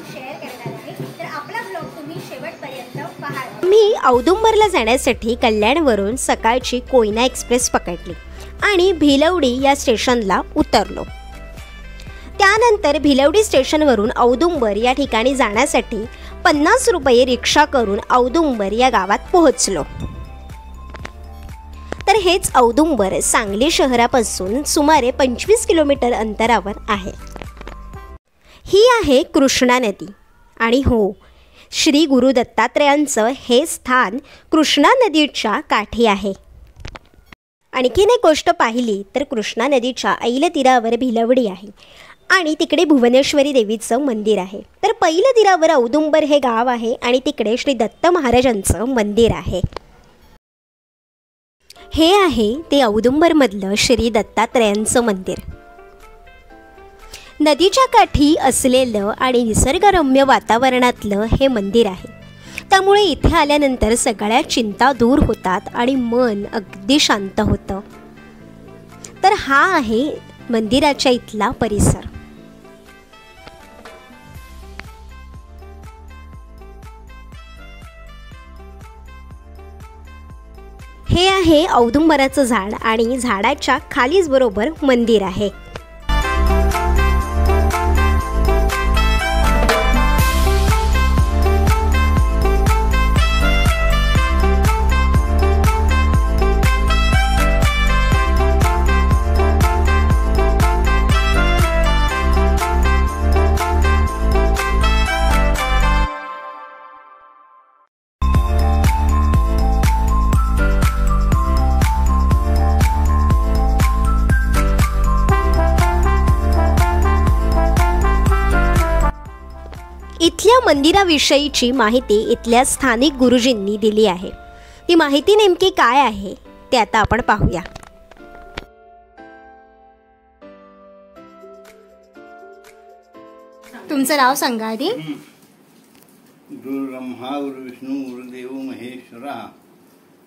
Share करणार आहे, तर आपला ब्लॉग तुम्ही शेवटपर्यंत पहा। मी औदुंबरला जाण्यासाठी कल्याणवरून सकाळची कोयना एक्सप्रेस पकडली आणि भिलवडी या स्टेशनला उतरलो। त्यानंतर भिलवडी स्टेशनवरून औदुंबर या ठिकाणी जाण्यासाठी 50 रुपये रिक्षा करून औदुंबर या गावात पोहोचलो। तर हेच औदुंबर सांगली शहरापासून सुमारे 25 किलोमीटर अंतरावर आहे। ही आहे कृष्णा नदी आणि हो, श्री गुरु दत्तात्रेयांचं हे स्थान कृष्णा नदीच्या काठी आहे। आणखीन एक गोष्ट पाहिली तर कृष्णा नदीच्या ऐल तीरावर भिलवडी आहे आणि तिकडे भुवनेश्वरी देवीचं मंदिर आहे। तर पहिल्या तीरावर औदुंबर हे गाव आहे आणि तिकडे श्री दत्त महाराजांचं मंदिर आहे। हे आहे ते औदुंबरमधलं श्री दत्तात्रेयांचं मंदिर। नदीच्या काठी असलेलं आणि निसर्गरम्य वातावरणातलं हे मंदिर आहे, त्यामुळे इथे आल्यानंतर सगळ्या चिंता दूर होतात आणि मन अगदी शांत होतं। तर हा आहे मंदिराच्या इथला परिसर। हे आहे औदुंबराचं झाड आणि झाडाच्या खालीच बरोबर मंदिर आहे। इथल्या मंदिराविषयीची माहिती इथल्या स्थानिक गुरुजींनी दिली आहे। ती माहिती नेमकी काय आहे ते आता आपण पाहूया। तुमचं नाव सांगा आधी। गुरु ब्रह्मा गुरु विष्णू गुरुदेव महेश्वरा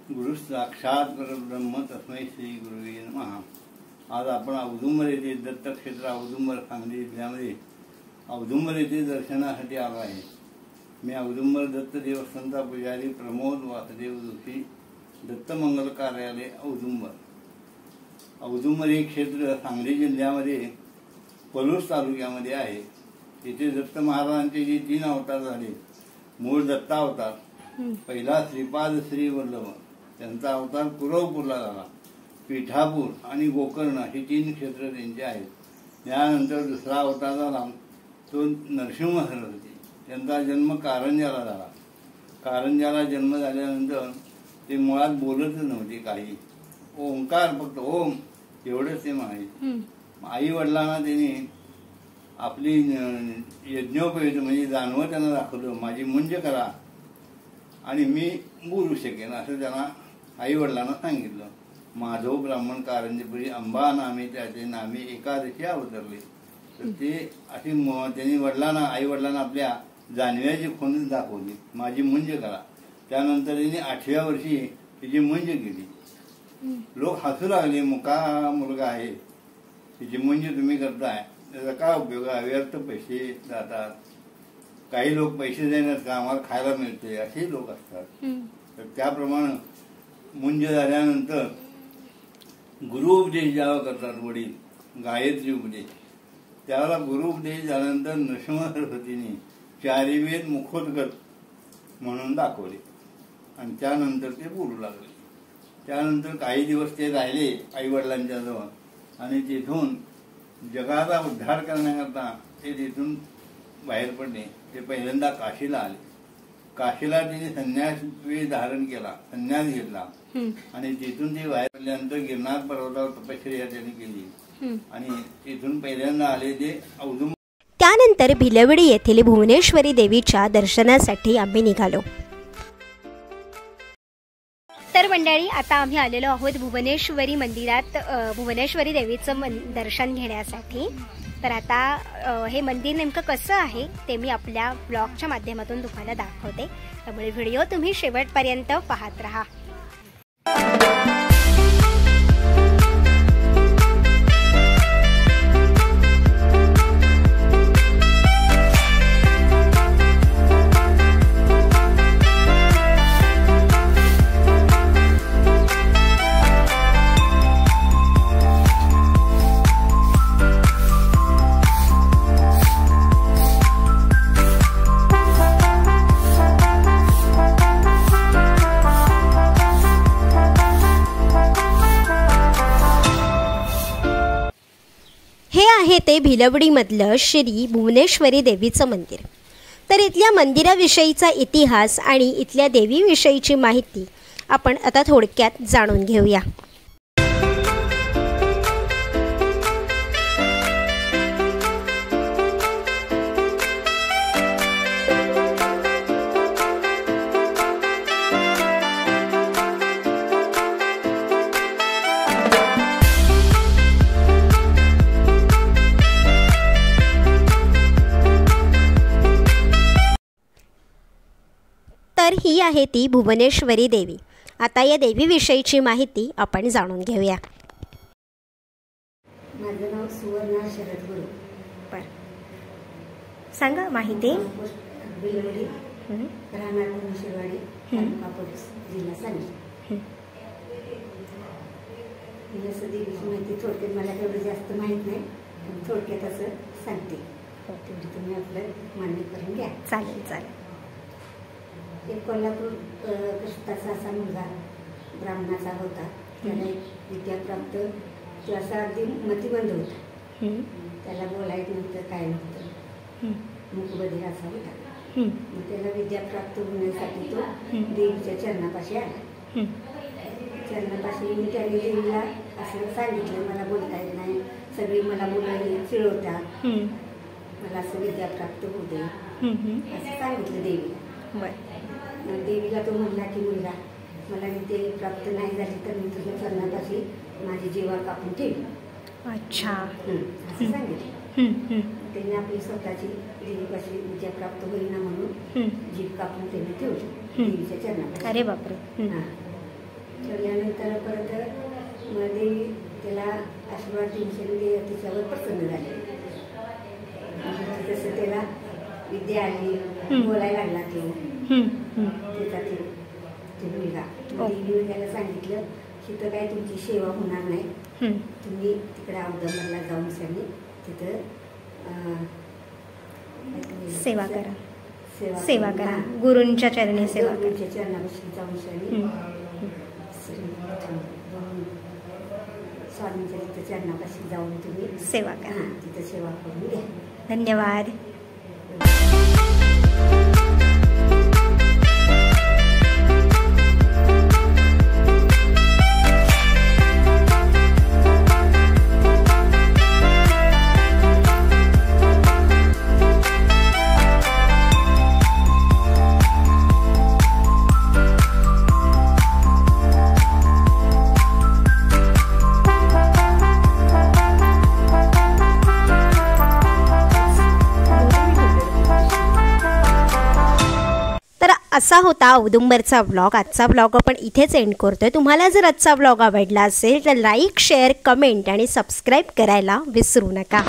गुरु साक्षात परब्रह्म तस्मै श्री गुरुवे नमः। आज आपण औदुंबर येथे दत्तक्षेत्र औदुंबर सांगली जिल्ह्यामध्ये औदुंबर येथे दर्शनासाठी आलो आहे। मी औदुंबर दत्त देवस्थानचा पुजारी प्रमोद वासुदेव जोशी, दत्त मंगल कार्यालय औदुंबर। औदुंबर हे क्षेत्र सांगली जिल्ह्यामध्ये पलूस तालुक्यामध्ये आहे। येथे दत्त महाराजांचे जे 3 अवतार झाले, मूळ दत्ता अवतार, पहिला श्रीपाद श्री वल्लभ, त्यांचा अवतार कुरवपूरला झाला, पिठापूर आणि गोकर्ण हे 3 क्षेत्र त्यांचे आहेत। त्यानंतर दुसरा अवतार झाला तो नरसिंह सरस्वती, त्यांचा जन्म कारंजाला झाला। कारंजाला जन्म झाल्यानंतर ते मुळात बोलतच नव्हते, काही ओंकार फक्त ओम एवढंच ते माहीत। आई वडिलांना त्यांनी आपली यज्ञोपवीत म्हणजे जाणवं त्यांना दाखवलं, माझी मुंज करा आणि मी बोलू शकेन असं त्यांना आई वडिलांना सांगितलं। माधव ब्राह्मण कारंजेपुरी अंबा नामे त्याचे नामे एकादशी अवतरले। तर ते अशी त्यांनी वडिलांना आई वडिलांना आपल्या जाणव्याची खूण दाखवली, माझी मुंज करा। त्यानंतर त्यांनी 8व्या वर्षी तिची मुंज केली। लोक हसू लागले, मुका मुलगा आहे, तिची मुंज तुम्ही करताय, त्याचा काय उपयोग आहे, व्यर्थ पैसे जातात, काही लोक पैसे देण्यात का आम्हाला खायला मिळते असे लोक असतात। तर त्याप्रमाणे मुंज झाल्यानंतर गुरु उपदेश ज्याला करतात वडील, गायत्री उपदेश, त्याला गुरु उपदेश झाल्यानंतर नरसिंह सरस्वतीने 4 वेद मुखोद्गत म्हणून दाखवले आणि त्यानंतर ते बोलू लागले। त्यानंतर काही दिवस ते राहिले आई वडिलांच्या जवळ आणि तिथून जगाचा उद्धार करण्याकरता ते तिथून बाहेर पडले। ते पहिल्यांदा काशीला आले। काशीला त्यांनी संन्यास वेश धारण केला, संन्यास घेतला आणि तिथून ते बाहेर पडल्यानंतर गिरनार पर्वतावर तपश्चर्या त्यांनी केली आणि तिथून पहिल्यांदा आले ते औदुंबर। त्यानंतर भिलवडी येथील भुवनेश्वरी देवीच्या दर्शनासाठी आम्ही निघालो। तर मंडळी, आता आम्ही आलेलो आहोत भुवनेश्वरी मंदिरात भुवनेश्वरी देवीचं दर्शन घेण्यासाठी। तर आता हे मंदिर नेमकं कसं आहे ते मी आपल्या ब्लॉगच्या माध्यमातून तुम्हाला दाखवते, त्यामुळे व्हिडिओ तुम्ही शेवटपर्यंत पाहत राहा। आहे भिलवडीमधलं श्री भुवनेश्वरी देवीचं मंदिर. तर इथल्या मंदिराविषयीचा इतिहास आणि इथल्या देवीविषयीची माहिती आपण आता थोडक्यात जाणून घेऊया. तर ही आहे ती भुवनेश्वरी देवी. आता या देवीविषयीची माहिती आपण जाणून घेऊया. माझं नाव सुवर्णा शरद गुरु. बरं, सांगा माहिती. बिलवडी, राहणार भुवनेश्वरवाडी, तालुका पोलीस, जिल्हा सांगली. असं देवीची माहिती थोडक्यात मला तेवढं जास्त माहीत नाही, पण थोडक्यात असं सांगते. तेवढी तुम्ही आपलं मान्य करून घ्या. चालेल चालेल. एक कोल्हापूर कष्टाचा असा मुलगा ब्राह्मणाचा होता. त्याला एक विद्याप्राप्त तो असा अगदी मतिमंद होता. त्याला बोलायचं नव्हतं, काय नव्हतं, मूकबधीर असा होता. मग त्याला विद्याप्राप्त होण्यासाठी तो देवीच्या चरणापाशी आला. चरणापाशी मी त्याने देवीला असं सांगितलं, मला बोलता येत नाही, सगळी मला मुलं चिडवतात, मला असं विद्याप्राप्त होऊ दे असं सांगितलं देवीला. देवीला तो म्हणला की मुलगा, मला विद्या प्राप्त नाही झाली तर मी तुझ्या चरणापाशी माझी जीवा कापून ठेवी. अच्छा, असं सांगितलं. त्याने आपली स्वतःची देवीपाशी विद्या प्राप्त होईना म्हणून जीव कापून त्याने ठेवली देवीच्या चरणापाशी. अरे बापरे. हां, ठेवल्यानंतर परत देवी त्याला आशीर्वाद देऊन तिच्यावर प्रसन्न झाली. तसं त्याला विद्या आली, बोलायला लागला तो त्याचा ते मुलगा. देवीने त्याला सांगितलं, तिथं काय तुमची सेवा होणार नाही, तुम्ही तिकडे औदंबरला जाऊन सगळी तिथं सेवा करा, सेवा करा, गुरूंच्या चरणी सेवा, गुरूंच्या चरणापाशी जाऊन सगळी स्वामींच्या तिथं चरणापाशी जाऊन तुम्ही सेवा करा, तिथं सेवा करून घ्या. धन्यवाद. असा होता औदुंबरचा व्लॉग. आजचा व्लॉग आपण इथेच एंड करतोय. तुम्हाला जर आजचा व्लॉग आवडला असेल तर लाईक, शेअर, कमेंट आणि सबस्क्राईब करायला विसरू नका.